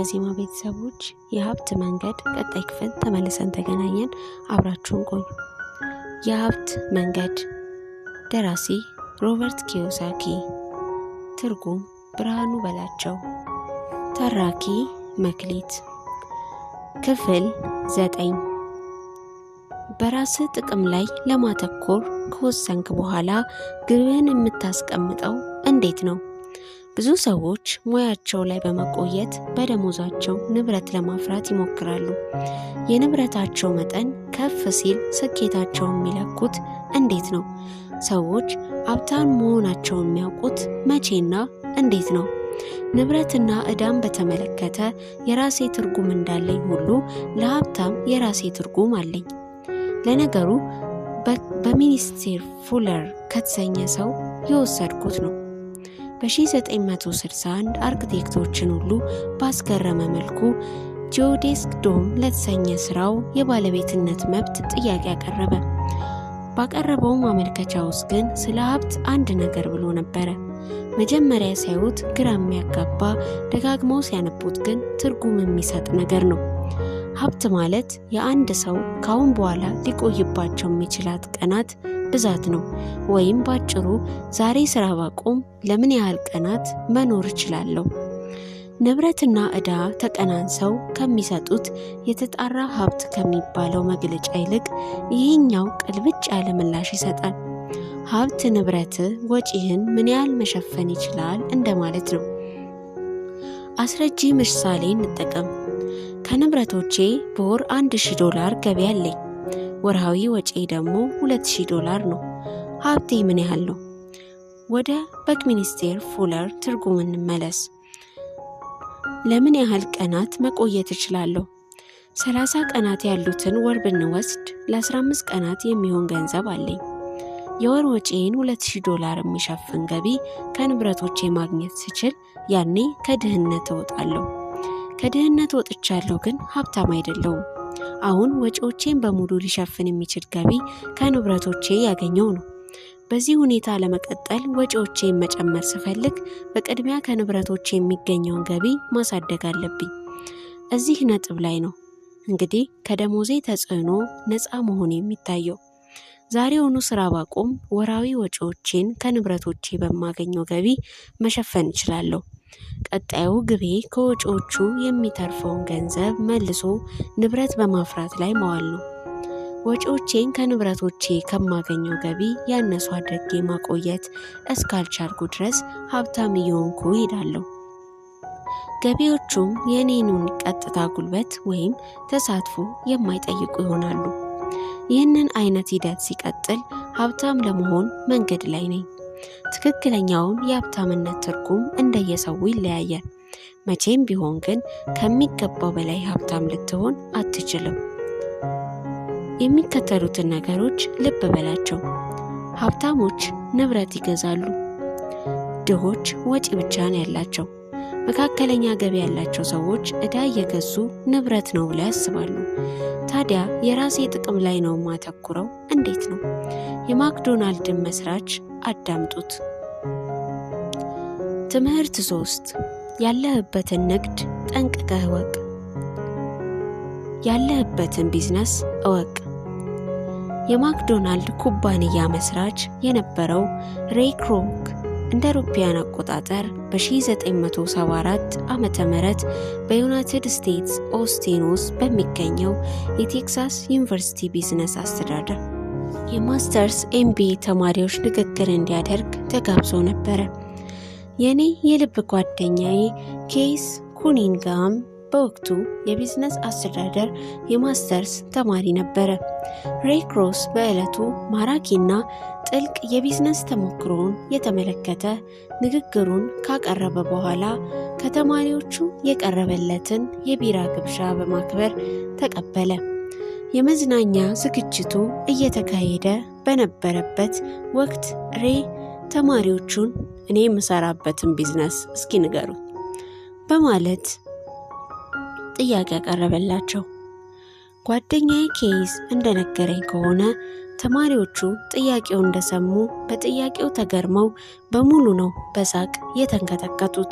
በዜማ ቤተሰቦች የሀብት መንገድ ቀጣይ ክፍል ተመልሰን ተገናኘን። አብራችሁን ቆዩ። የሀብት መንገድ ደራሲ ሮበርት ኪዮሳኪ፣ ትርጉም ብርሃኑ በላቸው፣ ተራኪ መክሊት። ክፍል 9። በራስ ጥቅም ላይ ለማተኮር ከወሰንክ በኋላ ግብን የምታስቀምጠው እንዴት ነው? ብዙ ሰዎች ሙያቸው ላይ በመቆየት በደሞዛቸው ንብረት ለማፍራት ይሞክራሉ። የንብረታቸው መጠን ከፍ ሲል ስኬታቸውን የሚለኩት እንዴት ነው? ሰዎች ሀብታም መሆናቸውን የሚያውቁት መቼና እንዴት ነው? ንብረትና ዕዳን በተመለከተ የራሴ ትርጉም እንዳለኝ ሁሉ ለሀብታም የራሴ ትርጉም አለኝ። ለነገሩ በሚኒስቴር ፉለር ከተሰኘ ሰው የወሰድኩት ነው። በ1961 አርክቴክቶችን ሁሉ ባስገረመ መልኩ ጂኦዴስክ ዶም ለተሰኘ ስራው የባለቤትነት መብት ጥያቄ አቀረበ። ባቀረበው ማመልከቻ ውስጥ ግን ስለ ሀብት አንድ ነገር ብሎ ነበረ። መጀመሪያ ሲያዩት ግራ የሚያጋባ፣ ደጋግመው ሲያነቡት ግን ትርጉም የሚሰጥ ነገር ነው። ሀብት ማለት የአንድ ሰው ካሁን በኋላ ሊቆይባቸው የሚችላት ቀናት ብዛት ነው። ወይም ባጭሩ ዛሬ ስራ ባቆም ለምን ያህል ቀናት መኖር እችላለሁ? ንብረትና ዕዳ ተቀናንሰው ከሚሰጡት የተጣራ ሀብት ከሚባለው መግለጫ ይልቅ ይህኛው ቅልብጭ ያለ ምላሽ ይሰጣል። ሀብት ንብረት ወጪህን ምን ያህል መሸፈን ይችላል እንደማለት ነው። አስረጂ ምሳሌ እንጠቀም። ከንብረቶቼ በወር $1000 ገቢ አለኝ። ወርሃዊ ወጪ ደግሞ $2000 ነው። ሀብቴ ምን ያህል ነው? ወደ በክሚኒስቴር ፉለር ትርጉም እንመለስ። ለምን ያህል ቀናት መቆየት እችላለሁ? 30 ቀናት ያሉትን ወር ብንወስድ ለ15 ቀናት የሚሆን ገንዘብ አለኝ። የወር ወጪን $2000 የሚሸፍን ገቢ ከንብረቶቼ ማግኘት ስችል ያኔ ከድህነት እወጣለሁ። ከድህነት ወጥቻለሁ፣ ግን ሀብታም አይደለሁም። አሁን ወጪዎቼን በሙሉ ሊሸፍን የሚችል ገቢ ከንብረቶቼ ያገኘው ነው። በዚህ ሁኔታ ለመቀጠል ወጪዎቼን መጨመር ስፈልግ በቅድሚያ ከንብረቶቼ የሚገኘውን ገቢ ማሳደግ አለብኝ። እዚህ ነጥብ ላይ ነው እንግዲህ ከደሞዜ ተጽዕኖ ነፃ መሆን የሚታየው። ዛሬውኑ ስራ ባቆም ወራዊ ወጪዎቼን ከንብረቶቼ በማገኘው ገቢ መሸፈን እችላለሁ። ቀጣዩ ግቤ ከወጪዎቹ የሚተርፈውን ገንዘብ መልሶ ንብረት በማፍራት ላይ መዋል ነው። ወጪዎቼን ከንብረቶቼ ከማገኘው ገቢ ያነሱ አድርጌ ማቆየት እስካልቻልኩ ድረስ ሀብታም እየሆንኩ እሄዳለሁ። ገቢዎቹም የኔኑን ቀጥታ ጉልበት ወይም ተሳትፎ የማይጠይቁ ይሆናሉ። ይህንን አይነት ሂደት ሲቀጥል ሀብታም ለመሆን መንገድ ላይ ነኝ። ትክክለኛውን የሀብታምነት ትርጉም እንደየሰው ይለያያል። መቼም ቢሆን ግን ከሚገባው በላይ ሀብታም ልትሆን አትችልም። የሚከተሉትን ነገሮች ልብ በላቸው። ሀብታሞች ንብረት ይገዛሉ። ድሆች ወጪ ብቻ ነው ያላቸው። መካከለኛ ገቢ ያላቸው ሰዎች ዕዳ እየገዙ ንብረት ነው ብለው ያስባሉ። ታዲያ የራሴ ጥቅም ላይ ነው ማተኩረው እንዴት ነው? የማክዶናልድን መስራች አዳምጡት። ትምህርት 3 ያለህበትን ንግድ ጠንቅቀህ እወቅ። ያለህበትን ቢዝነስ እወቅ። የማክዶናልድ ኩባንያ መስራች የነበረው ሬይ ክሮክ እንደ አውሮፓውያን አቆጣጠር በ1974 ዓመተ ምህረት በዩናይትድ ስቴትስ ኦስቲን ውስጥ በሚገኘው የቴክሳስ ዩኒቨርሲቲ ቢዝነስ አስተዳደር የማስተርስ ኤምቢኤ ተማሪዎች ንግግር እንዲያደርግ ተጋብዞ ነበረ። የኔ የልብ ጓደኛዬ ኬስ ኩኒንጋም በወቅቱ የቢዝነስ አስተዳደር የማስተርስ ተማሪ ነበረ። ሬይ ክሮክ በዕለቱ ማራኪና ጥልቅ የቢዝነስ ተሞክሮውን የተመለከተ ንግግሩን ካቀረበ በኋላ ከተማሪዎቹ የቀረበለትን የቢራ ግብዣ በማክበር ተቀበለ። የመዝናኛ ዝግጅቱ እየተካሄደ በነበረበት ወቅት ሬይ ተማሪዎቹን እኔ የምሰራበትን ቢዝነስ እስኪ ንገሩ በማለት ጥያቄ ያቀረበላቸው። ጓደኛዬ ኬዝ እንደነገረኝ ከሆነ ተማሪዎቹ ጥያቄውን እንደሰሙ በጥያቄው ተገርመው በሙሉ ነው በሳቅ የተንከተከቱት።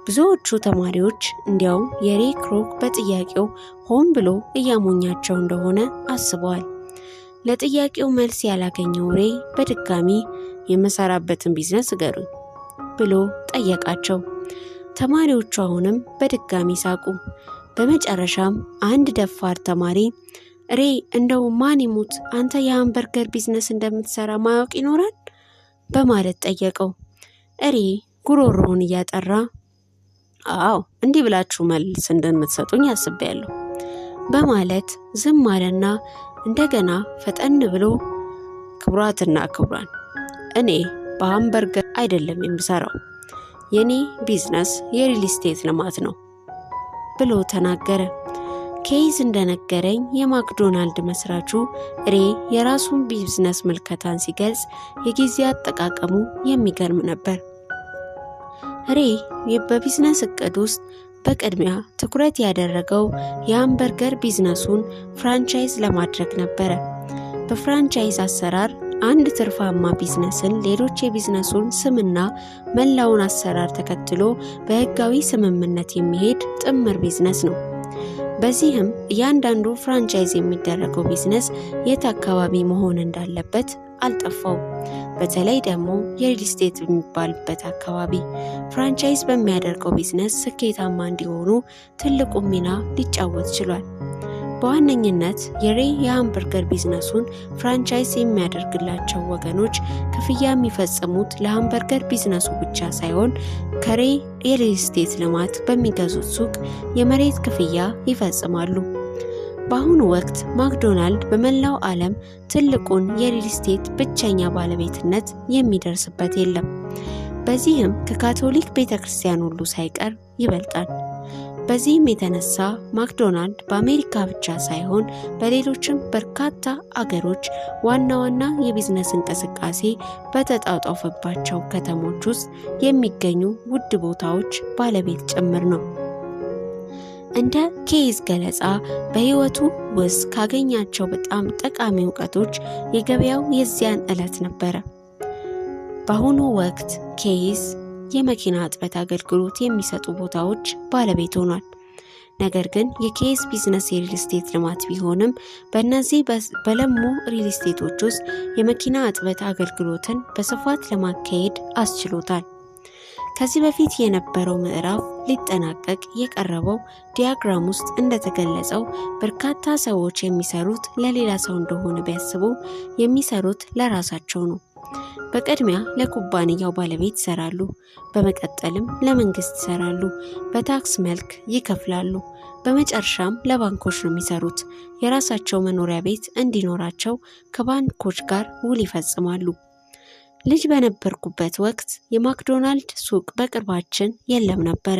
ብዙዎቹ ተማሪዎች እንዲያውም የሬ ክሮክ በጥያቄው ሆን ብሎ እያሞኛቸው እንደሆነ አስበዋል። ለጥያቄው መልስ ያላገኘው ሬ በድጋሚ የመሰራበትን ቢዝነስ ንገሩኝ ብሎ ጠየቃቸው። ተማሪዎቹ አሁንም በድጋሚ ሳቁ። በመጨረሻም አንድ ደፋር ተማሪ ሬ እንደው ማን ይሙት አንተ የሃምበርገር ቢዝነስ እንደምትሰራ ማወቅ ይኖራል በማለት ጠየቀው። ሬ ጉሮሮውን እያጠራ አዎ እንዲህ ብላችሁ መልስ እንደምትሰጡኝ አስቤያለሁ በማለት ዝም አለና እንደገና ፈጠን ብሎ ክቡራትና ክቡራን እኔ በሃምበርገር አይደለም የምሰራው የኔ ቢዝነስ የሪል ስቴት ልማት ነው ብሎ ተናገረ። ኬይዝ እንደነገረኝ የማክዶናልድ መስራቹ ሬ የራሱን ቢዝነስ ምልከታን ሲገልጽ የጊዜ አጠቃቀሙ የሚገርም ነበር። ሬ በቢዝነስ እቅድ ውስጥ በቅድሚያ ትኩረት ያደረገው የሃምበርገር ቢዝነሱን ፍራንቻይዝ ለማድረግ ነበረ። በፍራንቻይዝ አሰራር አንድ ትርፋማ ቢዝነስን ሌሎች የቢዝነሱን ስምና መላውን አሰራር ተከትሎ በህጋዊ ስምምነት የሚሄድ ጥምር ቢዝነስ ነው። በዚህም እያንዳንዱ ፍራንቻይዝ የሚደረገው ቢዝነስ የት አካባቢ መሆን እንዳለበት አልጠፋው። በተለይ ደግሞ የሪል ስቴት የሚባልበት አካባቢ ፍራንቻይዝ በሚያደርገው ቢዝነስ ስኬታማ እንዲሆኑ ትልቁ ሚና ሊጫወት ችሏል። በዋነኝነት የሬ የሃምበርገር ቢዝነሱን ፍራንቻይዝ የሚያደርግላቸው ወገኖች ክፍያ የሚፈጽሙት ለሃምበርገር ቢዝነሱ ብቻ ሳይሆን ከሬ የሪል ስቴት ልማት በሚገዙት ሱቅ የመሬት ክፍያ ይፈጽማሉ። በአሁኑ ወቅት ማክዶናልድ በመላው ዓለም ትልቁን የሪል ስቴት ብቸኛ ባለቤትነት የሚደርስበት የለም። በዚህም ከካቶሊክ ቤተክርስቲያን ሁሉ ሳይቀር ይበልጣል። በዚህም የተነሳ ማክዶናልድ በአሜሪካ ብቻ ሳይሆን በሌሎችም በርካታ አገሮች ዋና ዋና የቢዝነስ እንቅስቃሴ በተጣጣፈባቸው ከተሞች ውስጥ የሚገኙ ውድ ቦታዎች ባለቤት ጭምር ነው። እንደ ኬይዝ ገለጻ በህይወቱ ውስጥ ካገኛቸው በጣም ጠቃሚ እውቀቶች የገበያው የዚያን ዕለት ነበረ። በአሁኑ ወቅት ኬይዝ የመኪና እጥበት አገልግሎት የሚሰጡ ቦታዎች ባለቤት ሆኗል። ነገር ግን የኬይዝ ቢዝነስ የሪል ስቴት ልማት ቢሆንም በእነዚህ በለሙ ሪል ስቴቶች ውስጥ የመኪና እጥበት አገልግሎትን በስፋት ለማካሄድ አስችሎታል። ከዚህ በፊት የነበረው ምዕራፍ ሊጠናቀቅ የቀረበው ዲያግራም ውስጥ እንደተገለጸው በርካታ ሰዎች የሚሰሩት ለሌላ ሰው እንደሆነ ቢያስቡ የሚሰሩት ለራሳቸው ነው። በቅድሚያ ለኩባንያው ባለቤት ይሰራሉ፣ በመቀጠልም ለመንግስት ይሰራሉ፣ በታክስ መልክ ይከፍላሉ፣ በመጨረሻም ለባንኮች ነው የሚሰሩት። የራሳቸው መኖሪያ ቤት እንዲኖራቸው ከባንኮች ጋር ውል ይፈጽማሉ። ልጅ በነበርኩበት ወቅት የማክዶናልድ ሱቅ በቅርባችን የለም ነበረ።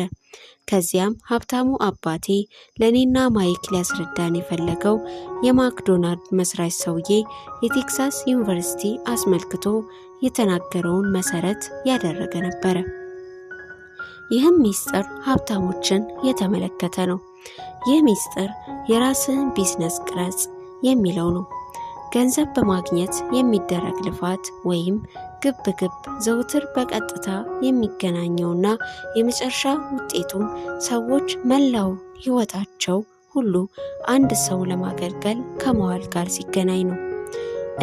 ከዚያም ሀብታሙ አባቴ ለኔና ማይክ ሊያስረዳን የፈለገው የማክዶናልድ መስራች ሰውዬ የቴክሳስ ዩኒቨርሲቲ አስመልክቶ የተናገረውን መሰረት ያደረገ ነበረ። ይህም ሚስጥር ሀብታሞችን የተመለከተ ነው። ይህ ሚስጥር የራስህን ቢዝነስ ቅረጽ የሚለው ነው። ገንዘብ በማግኘት የሚደረግ ልፋት ወይም ግብ ዘውትር በቀጥታ የሚገናኘውና የመጨረሻ ውጤቱም ሰዎች መላው ህይወታቸው ሁሉ አንድ ሰው ለማገልገል ከመዋል ጋር ሲገናኝ ነው።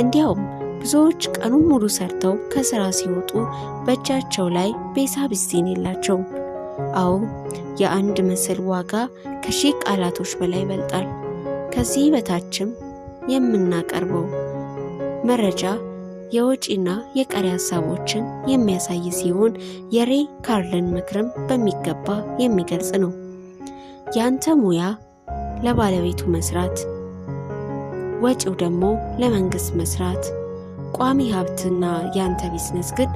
እንዲያውም ብዙዎች ቀኑን ሙሉ ሰርተው ከስራ ሲወጡ በእጃቸው ላይ ቤሳ ቢዝን የላቸው። አዎ የአንድ ምስል ዋጋ ከሺህ ቃላቶች በላይ ይበልጣል። ከዚህ በታችም የምናቀርበው መረጃ የወጪና የቀሪ ሀሳቦችን የሚያሳይ ሲሆን የሬ ካርልን ምክርም በሚገባ የሚገልጽ ነው። ያንተ ሙያ ለባለቤቱ መስራት፣ ወጪው ደግሞ ለመንግስት መስራት፣ ቋሚ ሀብትና ያንተ ቢዝነስ ግን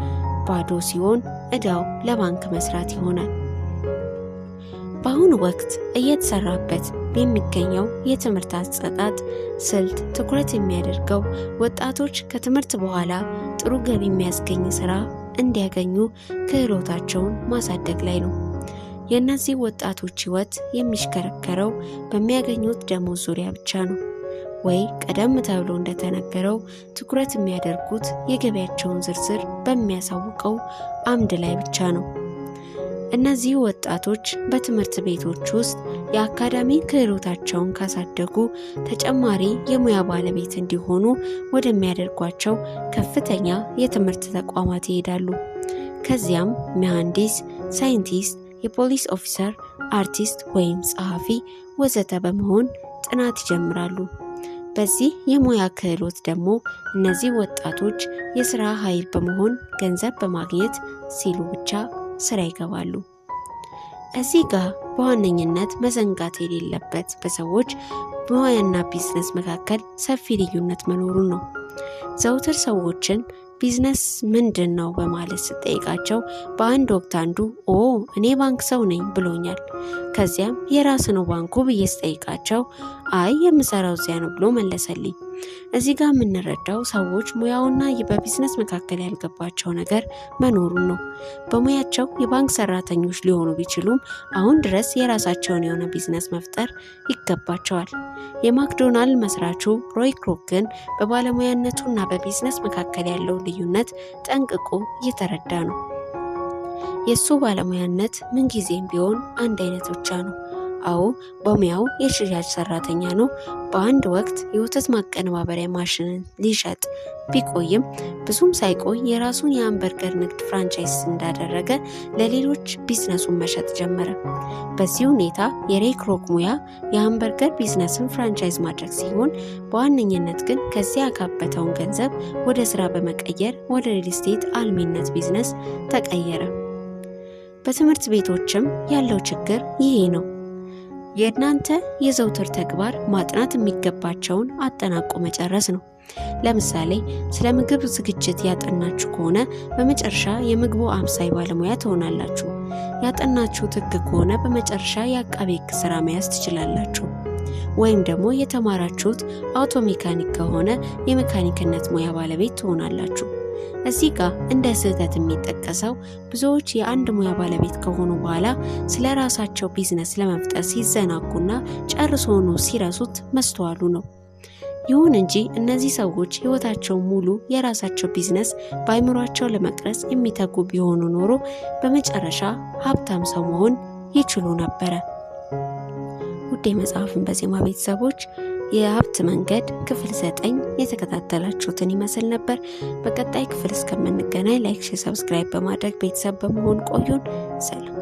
ባዶ ሲሆን እዳው ለባንክ መስራት ይሆናል። በአሁኑ ወቅት እየተሰራበት የሚገኘው የትምህርት አሰጣጥ ስልት ትኩረት የሚያደርገው ወጣቶች ከትምህርት በኋላ ጥሩ ገቢ የሚያስገኝ ስራ እንዲያገኙ ክህሎታቸውን ማሳደግ ላይ ነው። የእነዚህ ወጣቶች ህይወት የሚሽከረከረው በሚያገኙት ደሞዝ ዙሪያ ብቻ ነው። ወይ ቀደም ተብሎ እንደተነገረው ትኩረት የሚያደርጉት የገቢያቸውን ዝርዝር በሚያሳውቀው አምድ ላይ ብቻ ነው። እነዚህ ወጣቶች በትምህርት ቤቶች ውስጥ የአካዳሚ ክህሎታቸውን ካሳደጉ ተጨማሪ የሙያ ባለቤት እንዲሆኑ ወደሚያደርጓቸው ከፍተኛ የትምህርት ተቋማት ይሄዳሉ። ከዚያም መሐንዲስ፣ ሳይንቲስት፣ የፖሊስ ኦፊሰር፣ አርቲስት ወይም ጸሐፊ ወዘተ በመሆን ጥናት ይጀምራሉ። በዚህ የሙያ ክህሎት ደግሞ እነዚህ ወጣቶች የሥራ ኃይል በመሆን ገንዘብ በማግኘት ሲሉ ብቻ ስራ ይገባሉ። እዚህ ጋር በዋነኝነት መዘንጋት የሌለበት በሰዎች ሙያና ቢዝነስ መካከል ሰፊ ልዩነት መኖሩን ነው። ዘውትር ሰዎችን ቢዝነስ ምንድን ነው በማለት ስጠይቃቸው በአንድ ወቅት አንዱ እኔ ባንክ ሰው ነኝ ብሎኛል። ከዚያም የራስ ነው ባንኩ ብዬ ስጠይቃቸው አይ የምሰራው እዚያ ነው ብሎ መለሰልኝ። እዚህ ጋር የምንረዳው ሰዎች ሙያውና በቢዝነስ መካከል ያልገባቸው ነገር መኖሩን ነው። በሙያቸው የባንክ ሰራተኞች ሊሆኑ ቢችሉም አሁን ድረስ የራሳቸውን የሆነ ቢዝነስ መፍጠር ይገባቸዋል። የማክዶናልድ መስራቹ ሮይ ክሮክ ግን በባለሙያነቱና በቢዝነስ መካከል ያለው ልዩነት ጠንቅቆ እየተረዳ ነው። የሱ ባለሙያነት ምንጊዜም ቢሆን አንድ አይነት ብቻ ነው። በሙያው የሽያጭ ሰራተኛ ነው። በአንድ ወቅት የወተት ማቀነባበሪያ ማሽንን ሊሸጥ ቢቆይም ብዙም ሳይቆይ የራሱን የሃምበርገር ንግድ ፍራንቻይዝ እንዳደረገ ለሌሎች ቢዝነሱን መሸጥ ጀመረ። በዚህ ሁኔታ የሬይ ክሮክ ሙያ የሃምበርገር ቢዝነስን ፍራንቻይዝ ማድረግ ሲሆን በዋነኝነት ግን ከዚያ ያካበተውን ገንዘብ ወደ ስራ በመቀየር ወደ ሪል ስቴት አልሚነት ቢዝነስ ተቀየረ። በትምህርት ቤቶችም ያለው ችግር ይሄ ነው። የእናንተ የዘውትር ተግባር ማጥናት የሚገባቸውን አጠናቆ መጨረስ ነው። ለምሳሌ ስለ ምግብ ዝግጅት ያጠናችሁ ከሆነ በመጨረሻ የምግቡ አብሳይ ባለሙያ ትሆናላችሁ። ያጠናችሁት ሕግ ከሆነ በመጨረሻ የአቃቤ ሕግ ስራ መያዝ ትችላላችሁ። ወይም ደግሞ የተማራችሁት አውቶ ሜካኒክ ከሆነ የሜካኒክነት ሙያ ባለቤት ትሆናላችሁ። እዚህ ጋር እንደ ስህተት የሚጠቀሰው ብዙዎች የአንድ ሙያ ባለቤት ከሆኑ በኋላ ስለ ራሳቸው ቢዝነስ ለመፍጠር ሲዘናጉና ጨርሶውኑ ሲረሱት መስተዋሉ ነው። ይሁን እንጂ እነዚህ ሰዎች ህይወታቸው ሙሉ የራሳቸው ቢዝነስ በአይምሯቸው ለመቅረጽ የሚተጉ ቢሆኑ ኖሮ በመጨረሻ ሀብታም ሰው መሆን ይችሉ ነበረ። ውድ የመጽሐፍን በዜማ ቤተሰቦች የሀብት መንገድ ክፍል 9 የተከታተላችሁትን ይመስል ነበር። በቀጣይ ክፍል እስከምንገናኝ ላይክ፣ ሼር፣ ሰብስክራይብ በማድረግ ቤተሰብ በመሆን ቆዩን። ሰላም።